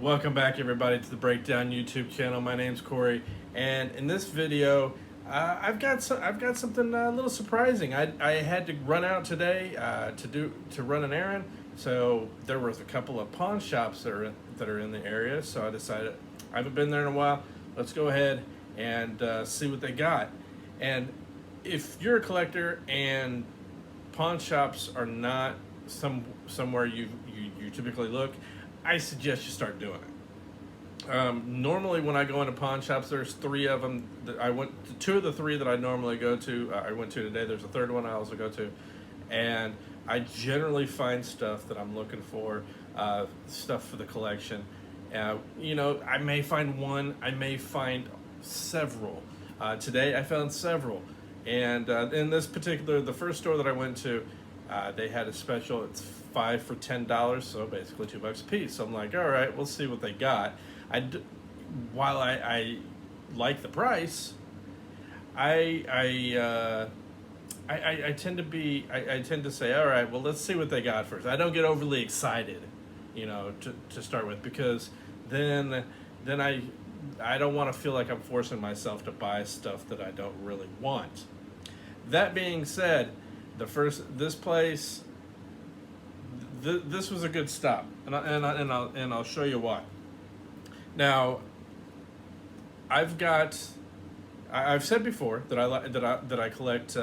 Welcome back, everybody, to the Breakdown YouTube channel. My name's Corey, and in this video, I've got something a little surprising. I had to run out today to run an errand, so there was a couple of pawn shops that are in the area. So I decided I haven't been there in a while. Let's go ahead and see what they got. And if you're a collector and pawn shops are not somewhere you typically look, I suggest you start doing it. Normally, when I go into pawn shops, there's three of them. Two of the three that I normally go to. I went to today. There's a third one I also go to, and I generally find stuff that I'm looking for, stuff for the collection. I may find one. I may find several. Today, I found several, and in this particular, the first store that I went to, they had a special. It's 5 for $10, so basically $2 a piece. So I'm like, all right, we'll see what they got. While I like the price, I tend to say, all right, well, let's see what they got first. I don't get overly excited, to start with, because then I don't want to feel like I'm forcing myself to buy stuff that I don't really want. That being said, this place, this was a good stop, and I'll show you why. Now, I've said before that I collect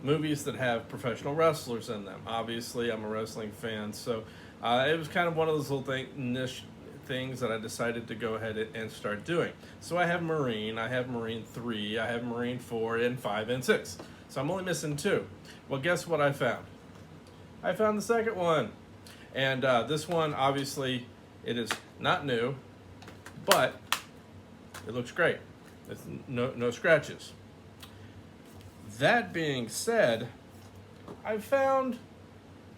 movies that have professional wrestlers in them. Obviously, I'm a wrestling fan, so it was kind of one of those little niche things that I decided to go ahead and start doing. So I have Marine 3, I have Marine 4, and 5, and 6. So I'm only missing 2. Well, guess what I found? I found the second one. And this one, obviously, it is not new, but it looks great. It's no scratches. That being said, I found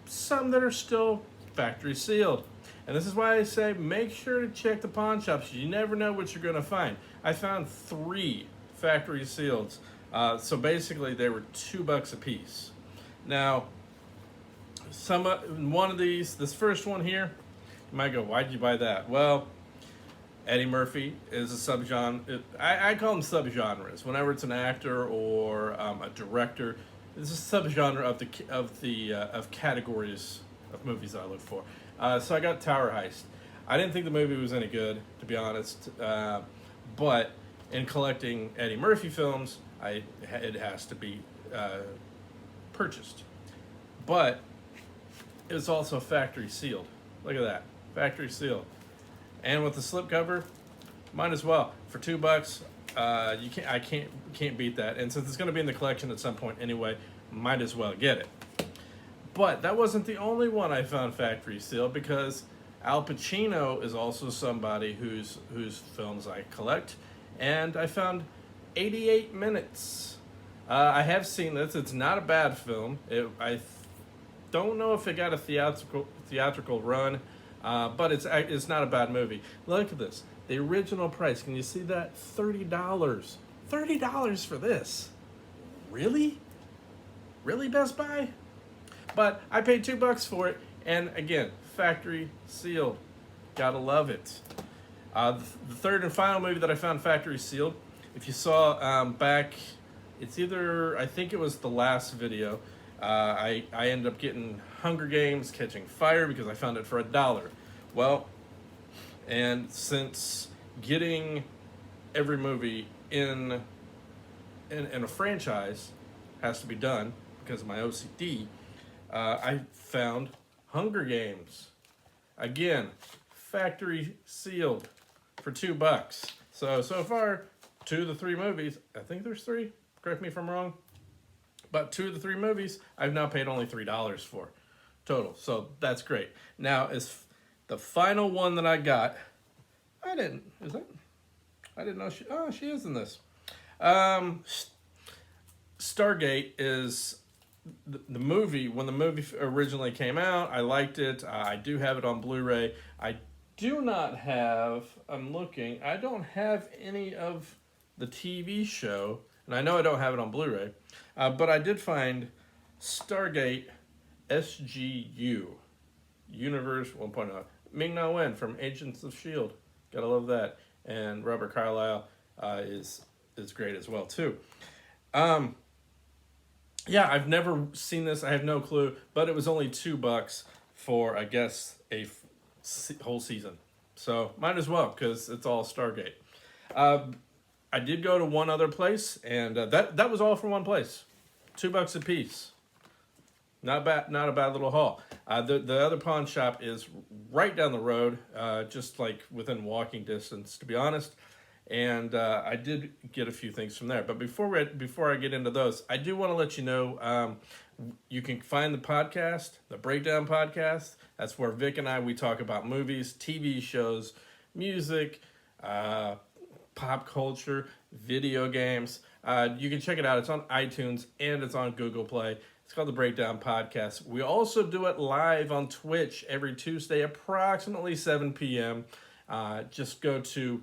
some that are still factory sealed. And this is why I say make sure to check the pawn shops. You never know what you're going to find. I found 3 factory sealeds. So basically, they were $2 a piece. Now, one of these, this first one here, you might go, why'd you buy that? Well, Eddie Murphy is a subgenre. I call them subgenres. Whenever it's an actor or a director, it's a subgenre of categories of movies that I look for. So I got Tower Heist. I didn't think the movie was any good, to be honest. But in collecting Eddie Murphy films, it has to be purchased. But it's also factory sealed. Look at that, factory sealed, and with the slipcover, might as well. For $2, I can't beat that. And since it's going to be in the collection at some point anyway, might as well get it. But that wasn't the only one I found factory sealed, because Al Pacino is also somebody whose films I collect, and I found 88 Minutes. I have seen this. It's not a bad film. I don't know if it got a theatrical run, but it's not a bad movie. Look at this. The original price. Can you see that? $30. $30 for this. Really? Really, Best Buy? But I paid $2 for it, and again, factory sealed. Gotta love it. The third and final movie that I found factory sealed, if you saw back, it's either, I think it was the last video, I ended up getting Hunger Games Catching Fire because I found it for $1. Well, and since getting every movie in a franchise has to be done because of my OCD, I found Hunger Games. Again, factory sealed for $2. So far, 2 of the 3 movies, I think there's 3, correct me if I'm wrong, but 2 of the 3 movies I've now paid only $3 for total. So that's great. Now, as the final one that I got, I didn't know she is in this. Stargate is the movie. When the movie originally came out, I liked it. I do have it on Blu-ray. I don't have any of the TV show, and I know I don't have it on Blu-ray, but I did find Stargate SGU, Universe 1.0. Ming-Na Wen from Agents of S.H.I.E.L.D. Gotta love that. And Robert Carlyle is great as well, too. Yeah, I've never seen this. I have no clue. But it was only $2 for, I guess, whole season. So might as well, because it's all Stargate. I did go to one other place, and that was all from one place. $2 a piece. Not a bad little haul. The other pawn shop is right down the road, just like within walking distance, to be honest. And I did get a few things from there. But before I get into those, I do want to let you know you can find the podcast, the Breakdown Podcast. That's where Vic and we talk about movies, TV shows, music, pop culture, video games. You can check it out. It's on iTunes and it's on Google Play. It's called the Breakdown Podcast. We also do it live on Twitch every Tuesday, approximately 7 p.m. Just go to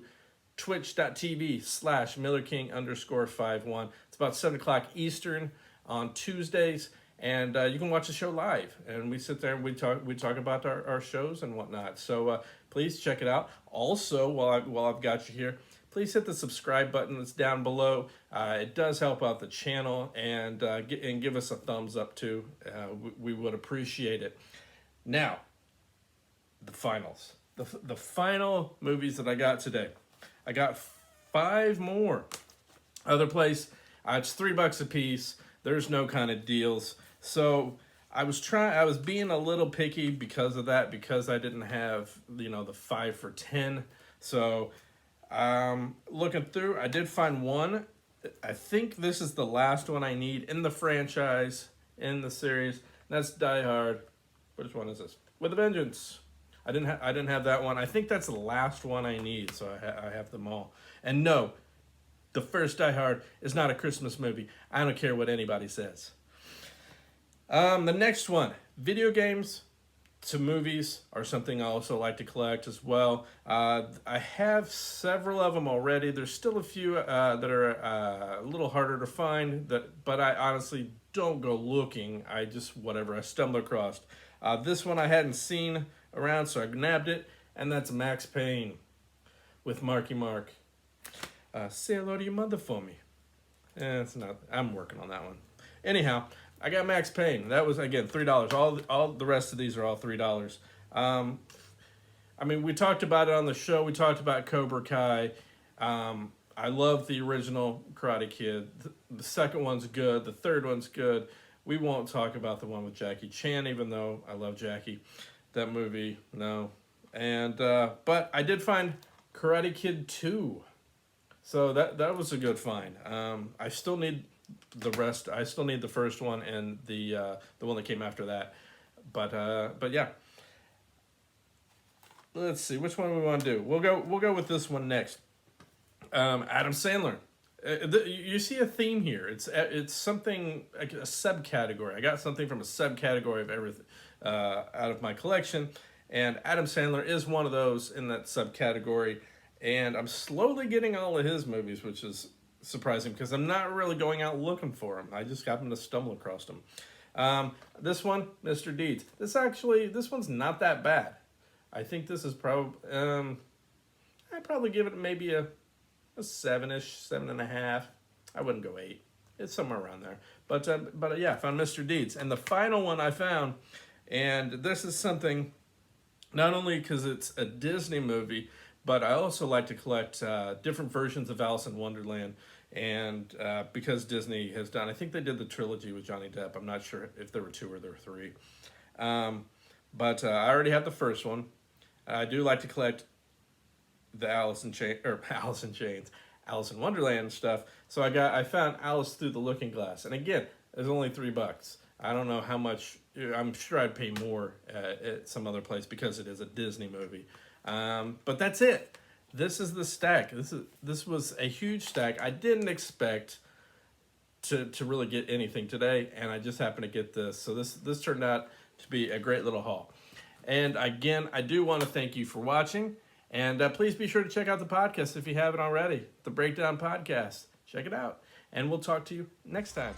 twitch.tv/MillerKing_51. It's about 7 o'clock Eastern on Tuesdays. And you can watch the show live. And we sit there and we talk about our shows and whatnot. So please check it out. Also, while I've got you here, please hit the subscribe button that's down below. It does help out the channel, and give us a thumbs up too. We would appreciate it. Now, the finals. The final movies that I got today. I got 5 more. Other place, it's $3 a piece. There's no kind of deals. So I was being a little picky because of that, because I didn't have, the 5 for 10. So looking through, I did find one. I think this is the last one I need in the franchise, in the series. That's Die Hard. Which one is this? With a Vengeance. I didn't have that one. I think that's the last one I need, so I have them all. And no, the first Die Hard is not a Christmas movie. I don't care what anybody says. The next one, video games to movies are something I also like to collect as well. I have several of them already. There's still a few that are a little harder to find, but I honestly don't go looking. I just, I stumble across. This one I hadn't seen around, so I nabbed it, and that's Max Payne with Marky Mark. Say hello to your mother for me. It's not. I'm working on that one. Anyhow, I got Max Payne. That was, again, $3. All the rest of these are all $3. We talked about it on the show. We talked about Cobra Kai. I love the original Karate Kid. The second one's good. The third one's good. We won't talk about the one with Jackie Chan, even though I love Jackie. That movie, no. And but I did find Karate Kid 2. So that was a good find. I still need the rest. I still need the first one and the one that came after that. But yeah. Let's see which one we want to do. We'll go with this one next. Adam Sandler. You see a theme here. It's something like a subcategory. I got something from a subcategory of everything out of my collection, and Adam Sandler is one of those in that subcategory. And I'm slowly getting all of his movies, which is surprising because I'm not really going out looking for them. I just happen to stumble across them. This one, Mr. Deeds. This one's not that bad. I think this is probably, I'd probably give it maybe a 7-ish, 7.5. I wouldn't go 8. It's somewhere around there. But yeah, I found Mr. Deeds. And the final one I found, and this is something, not only because it's a Disney movie, but I also like to collect different versions of Alice in Wonderland. And because Disney has done, I think they did the trilogy with Johnny Depp. I'm not sure if there were 2 or there were 3. But I already have the first one. I do like to collect the Alice in Wonderland stuff. So I found Alice Through the Looking Glass. And again, it's only $3. I don't know how much. I'm sure I'd pay more at some other place because it is a Disney movie. But that's it. This is the stack. This was a huge stack. I didn't expect to really get anything today, and I just happened to get this. So this turned out to be a great little haul. And again, I do want to thank you for watching. And please be sure to check out the podcast if you haven't already. The Breakdown Podcast. Check it out. And we'll talk to you next time.